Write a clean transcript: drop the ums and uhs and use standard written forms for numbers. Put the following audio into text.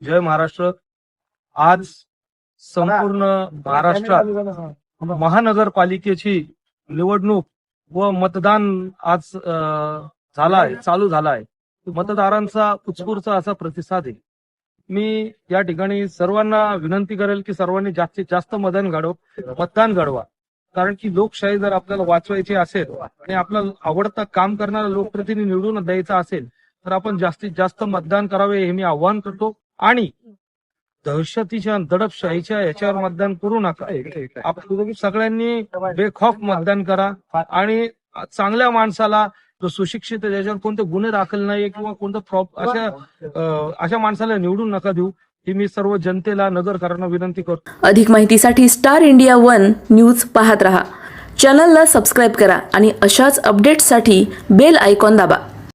जय महाराष्ट्र। आज संपूर्ण महाराष्ट्रात महानगरपालिकेची निवडणूक व मतदान आज चालू झाला आहे। मतदारांचा उत्स्फूर्त असा प्रतिसाद आहे। मी या ठिकाणी सर्वांना विनंती करेल की सर्वांनी जास्तीत जास्त मतदान घडवा, कारण की लोकशाही जर आपल्याला वाचवायची असेल आणि आपला आवडता काम करणारा लोकप्रतिनिधी निवडून द्यायचा असेल तर आपण जास्तीत जास्त मतदान करावे हे मी आवाहन करतो। आणि दहशतीच्या दडपशाहीच्या याच्यावर मतदान करू नका। आपण सगळ्यांनी बेखौफ मतदान करा आणि चांगल्या माणसाला, जो सुशिक्षित आहे, ज्याच्यावर कोणते गुन्हे दाखल नाही किंवा कोणतं अशा माणसाला निवडून नका देऊ, ही मी सर्व जनतेला, नगरकरांना विनंती करतो। अधिक माहितीसाठी स्टार इंडिया 1 न्यूज पाहत रहा। चॅनलला सबस्क्राइब करा आणि अशाच अपडेट्ससाठी बेल आयकॉन दाबा।